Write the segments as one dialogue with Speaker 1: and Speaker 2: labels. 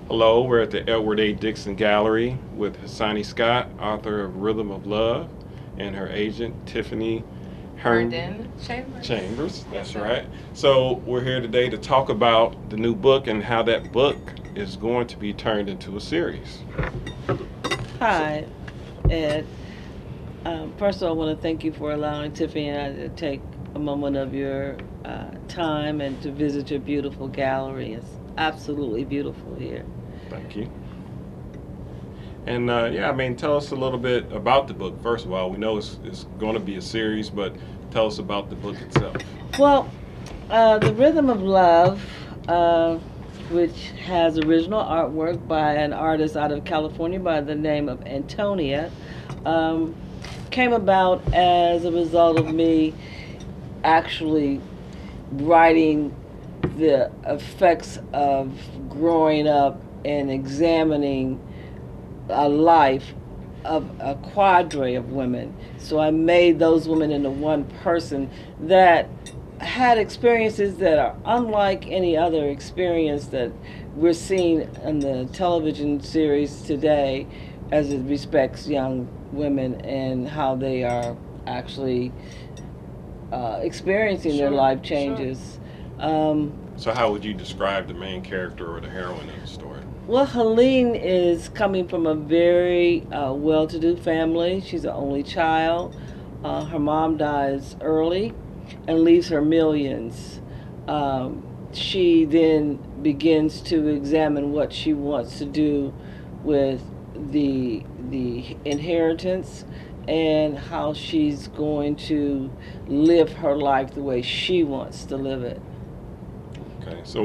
Speaker 1: Hello, we're at the Edward A. Dixon Gallery with Hsanni Scott, author of Rhythm of Love, and her agent, Tiffany
Speaker 2: Herndon-Chambers.
Speaker 1: Chambers.
Speaker 2: Yes,
Speaker 1: That's
Speaker 2: sir.
Speaker 1: right. So we're here today to talk about the new book and how that book is going to be turned into a series. So,
Speaker 3: Hi, Ed. First of all, I want to thank you for allowing Tiffany and I to take a moment of your time and to visit your beautiful gallery. It's absolutely beautiful here.
Speaker 1: thank you. And tell us a little bit about the book. First of all, we know it's going to be a series, but tell us about the book itself.
Speaker 3: Well, The Rhythm of Love, which has original artwork by an artist out of California by the name of Antonia, came about as a result of me actually writing the effects of growing up and examining a life of a cadre of women. So I made those women into one person that had experiences that are unlike any other experience that we're seeing in the television series today as it respects young women and how they are actually experiencing their
Speaker 2: Sure,
Speaker 3: life
Speaker 2: sure.
Speaker 3: changes. Um,
Speaker 1: So, how would you describe the main character or the heroine of the story?
Speaker 3: Well, Helene is coming from a very well-to-do family. She's an only child. Her mom dies early and leaves her millions. She then begins to examine what she wants to do with the inheritance and how she's going to live her life the way she wants to live it.
Speaker 1: Okay, so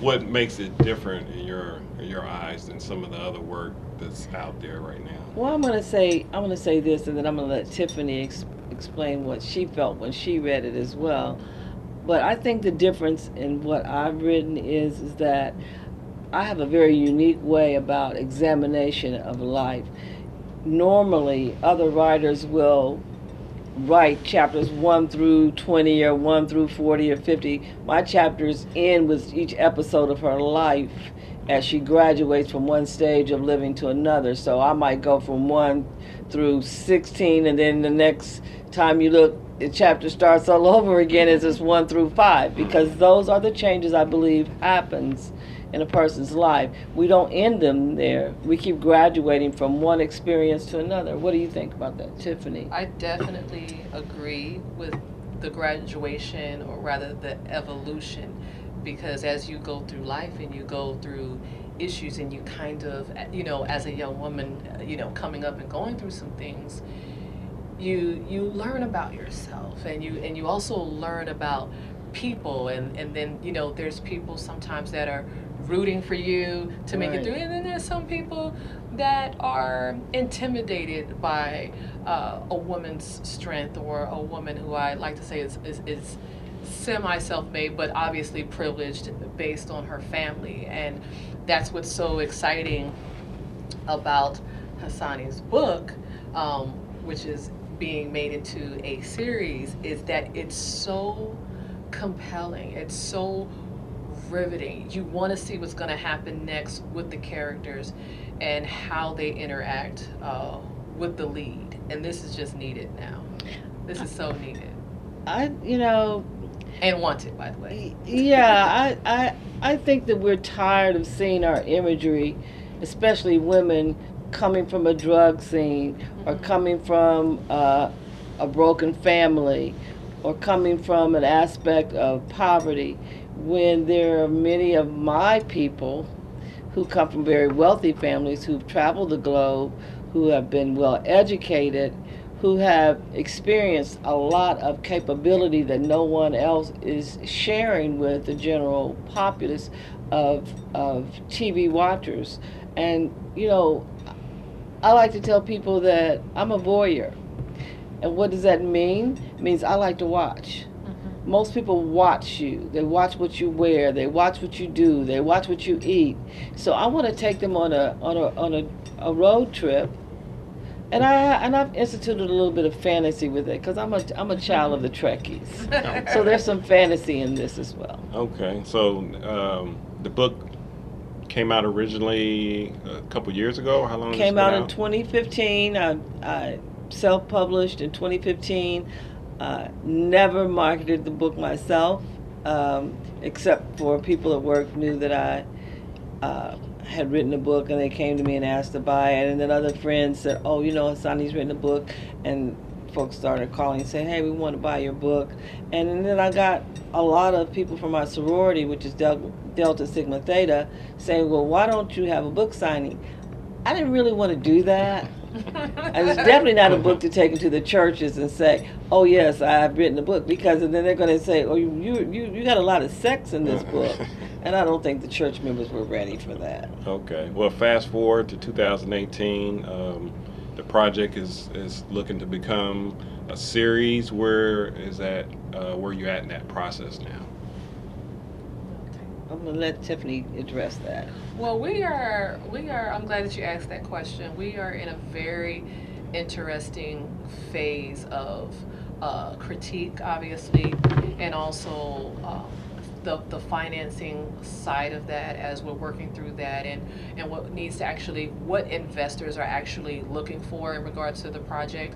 Speaker 1: what makes it different in your eyes than some of the other work that's out there right now?
Speaker 3: Well, I'm gonna say this, and then I'm gonna let Tiffany explain what she felt when she read it as well. But I think the difference in what I've written is that I have a very unique way about examination of life. Normally, other writers will write chapters 1 through 20 or 1 through 40 or 50. My chapters end with each episode of her life as she graduates from one stage of living to another. So I might go from 1 through 16, and then the next time you look, the chapter starts all over again as it's 1 through 5, because those are the changes I believe happens in a person's life. We don't end them there. We keep graduating from one experience to another. What do you think about that, Tiffany?
Speaker 2: I definitely agree with the graduation, or rather the evolution, because as you go through life and you go through issues and you kind of, as a young woman, coming up and going through some things, you learn about yourself, and you also learn about people, and then there's people sometimes that are rooting for you to make it
Speaker 3: Right.
Speaker 2: through, and then there's some people that are intimidated by a woman's strength, or a woman who I like to say is semi self-made, but obviously privileged based on her family. And that's what's so exciting about Hsanni's book, which is being made into a series, is that it's so compelling. It's so riveting. You want to see what's going to happen next with the characters and how they interact with the lead. And this is just needed now. This is so needed
Speaker 3: I, you know,
Speaker 2: and wanted, by the way.
Speaker 3: yeah, I think that we're tired of seeing our imagery, especially women coming from a drug scene, or
Speaker 2: Mhm.
Speaker 3: coming from a broken family, or coming from an aspect of poverty, when there are many of my people who come from very wealthy families, who've traveled the globe, who have been well educated, who have experienced a lot of capability that no one else is sharing with the general populace of TV watchers. And, I like to tell people that I'm a voyeur. And what does that mean? It means I like to watch.
Speaker 2: Mhm.
Speaker 3: Most people watch you. They watch what you wear. They watch what you do. They watch what you eat. So I want to take them on a road trip, and I've instituted a little bit of fantasy with it, because I'm a child of the Trekkies. So there's some fantasy in this as well.
Speaker 1: Okay, so the book came out originally a couple years ago. How long?
Speaker 3: Came out in 2015. I self-published in 2015. Never marketed the book myself, except for people at work knew that I had written a book, and they came to me and asked to buy it. And then other friends said, "Oh, you know, Hsanni's written a book," and folks started calling and saying, "Hey, we want to buy your book." And then I got a lot of people from my sorority, which is Delta Sigma Theta, saying, "Well, why don't you have a book signing?" I didn't really want to do that. And it's definitely not a book to take into the churches and say, "Oh yes, I've written a book," because then they're going to say, "Oh, you got a lot of sex in this book," and I don't think the church members were ready for that.
Speaker 1: Okay. Well, fast forward to 2018. The project is looking to become a series. Where you at in that process now?
Speaker 3: I'm going to let Tiffany address that.
Speaker 2: Well, we are, I'm glad that you asked that question. We are in a very interesting phase of critique, obviously, and also the financing side of that as we're working through that, and what investors are actually looking for in regards to the project.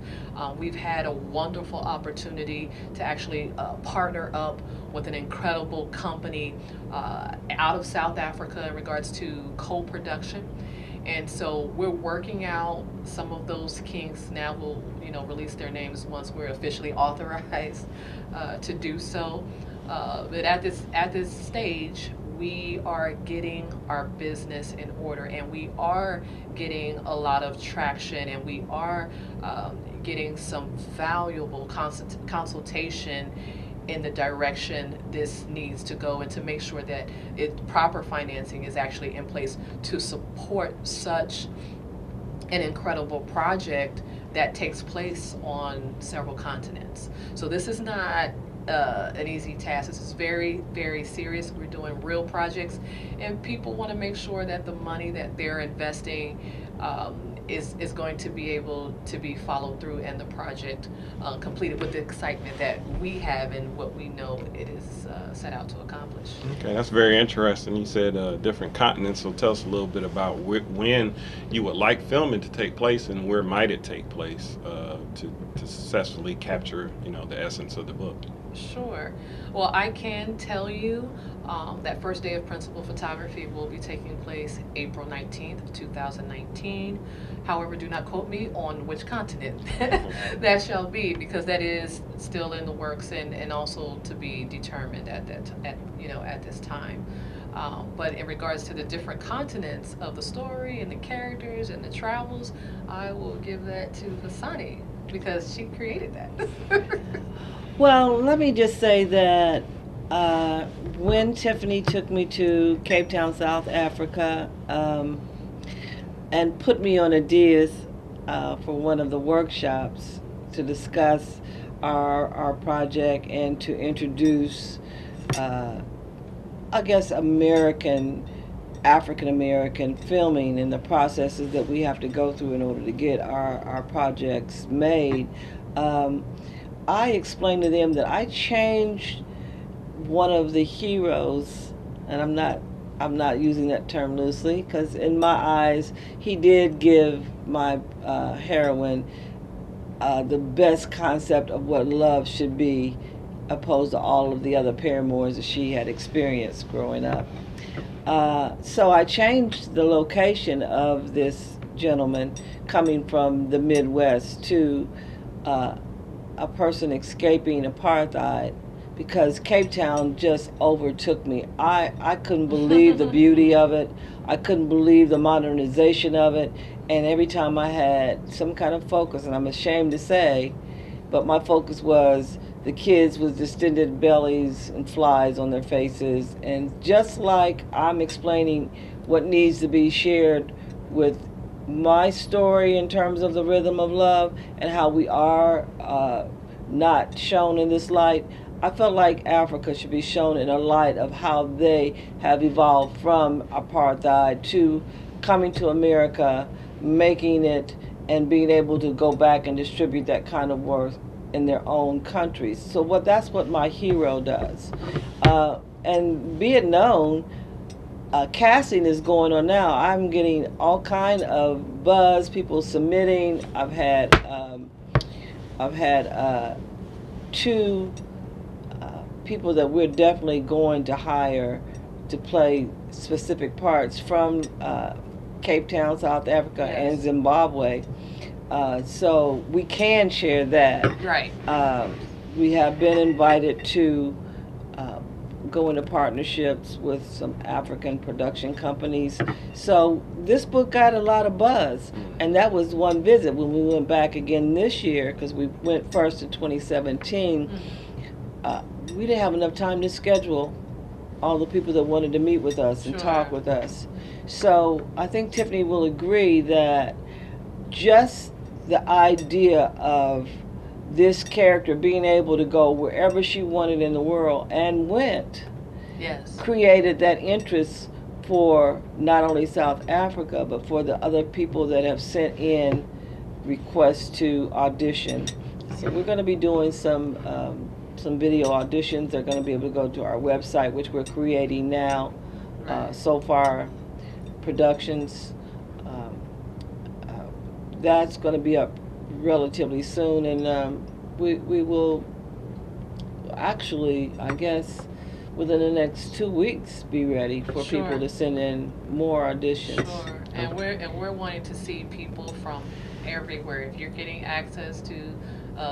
Speaker 2: We've had a wonderful opportunity to actually partner up with an incredible company out of South Africa in regards to co-production. And so we're working out some of those kinks now. We'll, release their names once we're officially authorized to do so. But at this stage, we are getting our business in order, and we are getting a lot of traction, and we are getting some valuable consultation in the direction this needs to go, and to make sure that proper financing is actually in place to support such an incredible project that takes place on several continents. So this is not an easy task. This is very, very serious. We're doing real projects, and people want to make sure that the money that they're investing is going to be able to be followed through, and the project completed with the excitement that we have and what we know it is set out to accomplish.
Speaker 1: Okay, that's very interesting. You said different continents, so tell us a little bit about when you would like filming to take place, and where might it take place to successfully capture, the essence of the book.
Speaker 2: Sure. Well, I can tell you that first day of principal photography will be taking place April 19th of 2019. However, do not quote me on which continent that shall be, because that is still in the works and also to be determined at this time. But in regards to the different continents of the story and the characters and the travels, I will give that to Hsanni, because she created that.
Speaker 3: Well, let me just say that when Tiffany took me to Cape Town, South Africa, and put me on a dais for one of the workshops to discuss our project and to introduce, African-American filming and the processes that we have to go through in order to get our projects made, I explained to them that I changed one of the heroes, and I'm not using that term loosely, because in my eyes, he did give my heroine the best concept of what love should be, opposed to all of the other paramours that she had experienced growing up. So I changed the location of this gentleman coming from the Midwest to a person escaping apartheid, because Cape Town just overtook me. I couldn't believe the beauty of it. I couldn't believe the modernization of it. And every time I had some kind of focus, and I'm ashamed to say, but my focus was the kids with distended bellies and flies on their faces. And just like I'm explaining what needs to be shared with my story in terms of the rhythm of love and how we are not shown in this light, I felt like Africa should be shown in a light of how they have evolved from apartheid to coming to America, making it, and being able to go back and distribute that kind of work in their own countries. So that's what my hero does. And be it known, casting is going on now. I'm getting all kind of buzz, people submitting. I've had two people that we're definitely going to hire to play specific parts from Cape Town, South Africa,
Speaker 2: Yes.
Speaker 3: and Zimbabwe. So we can share that.
Speaker 2: Right.
Speaker 3: We have been invited to go into partnerships with some African production companies. So this book got a lot of buzz, and that was one visit. When we went back again this year, because we went first in 2017, we didn't have enough time to schedule all the people that wanted to meet with us and
Speaker 2: Sure.
Speaker 3: talk with us. So I think Tiffany will agree that just the idea of this character being able to go wherever she wanted in the world and went
Speaker 2: Yes.
Speaker 3: created that interest for not only South Africa but for the other people that have sent in requests to audition. So we're going to be doing some video auditions. They're going to be able to go to our website, which we're creating now.
Speaker 2: Right.
Speaker 3: So far Productions. That's going to be up relatively soon, and we will actually, I guess, within the next 2 weeks, be ready for
Speaker 2: Sure.
Speaker 3: people to send in more auditions.
Speaker 2: Sure. And we're wanting to see people from everywhere. If you're getting access to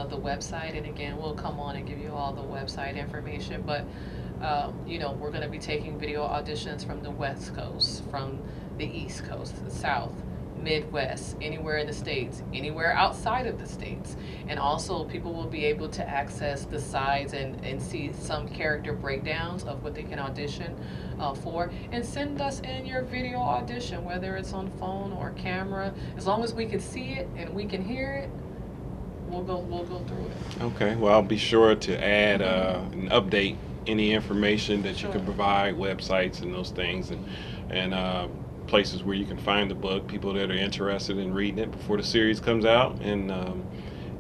Speaker 2: the website, and again, we'll come on and give you all the website information, but we're going to be taking video auditions from the West Coast, from the East Coast, the South, Midwest, anywhere in the States, anywhere outside of the States. And also people will be able to access the sides and see some character breakdowns of what they can audition for. And send us in your video audition, whether it's on phone or camera. As long as we can see it and we can hear it, we'll go through it.
Speaker 1: Okay, well, I'll be sure to add and update any information that you
Speaker 2: Sure.
Speaker 1: can provide, websites and those things, and places where you can find the book, people that are interested in reading it before the series comes out, and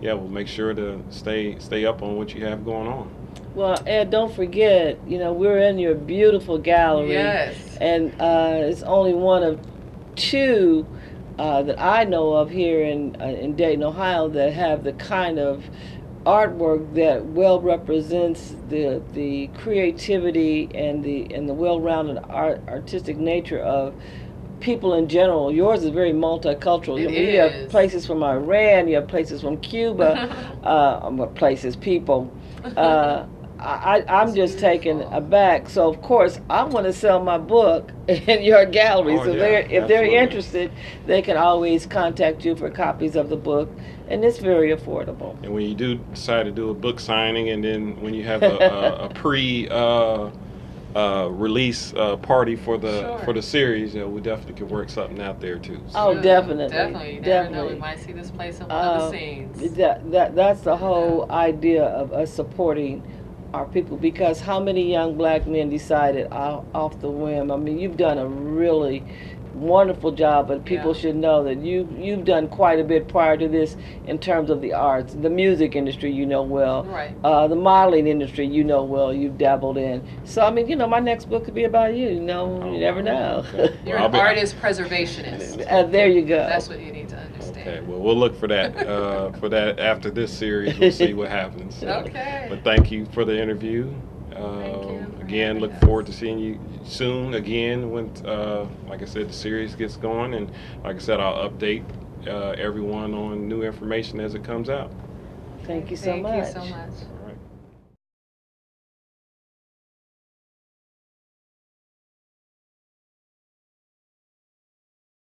Speaker 1: we'll make sure to stay up on what you have going on.
Speaker 3: Well, Ed, don't forget, we're in your beautiful gallery.
Speaker 2: Yes.
Speaker 3: And it's only one of two that I know of here in Dayton, Ohio, that have the kind of artwork that well represents the creativity and the well-rounded artistic nature of people in general. Yours is very multicultural. You have places from Iran, you have places from Cuba, people. I'm just taken aback. So of course I want to sell my book in your gallery.
Speaker 1: Oh,
Speaker 3: so
Speaker 1: yeah,
Speaker 3: if they're
Speaker 1: absolutely.
Speaker 3: interested, they can always contact you for copies of the book, and it's very affordable.
Speaker 1: And when you do decide to do a book signing, and then when you have a pre release party for the series, we definitely could work something out there too. So.
Speaker 3: Oh, definitely.
Speaker 2: Definitely. You never know. We might see this place in one of the scenes.
Speaker 3: That's the whole idea of us supporting our people, because how many young black men decided off the whim? I mean, you've done a really wonderful job, but people should know that you've done quite a bit prior to this in terms of the arts, the music industry, well,
Speaker 2: Right.
Speaker 3: The modeling industry, well, you've dabbled in. So I mean, my next book could be about you. You never know.
Speaker 1: Okay.
Speaker 2: You're
Speaker 1: Well,
Speaker 2: an artist preservationist.
Speaker 3: There you go.
Speaker 2: That's what you need to understand.
Speaker 1: Okay, well, we'll look for that after this series. We'll see what happens. So,
Speaker 2: Okay.
Speaker 1: But thank you for the interview.
Speaker 2: Thank you for
Speaker 1: Again,
Speaker 2: having
Speaker 1: look
Speaker 2: us.
Speaker 1: forward to seeing you soon again when, like I said, the series gets going. And like I said, I'll update everyone on new information as it comes out.
Speaker 3: Thank you so much.
Speaker 2: Thank you so much.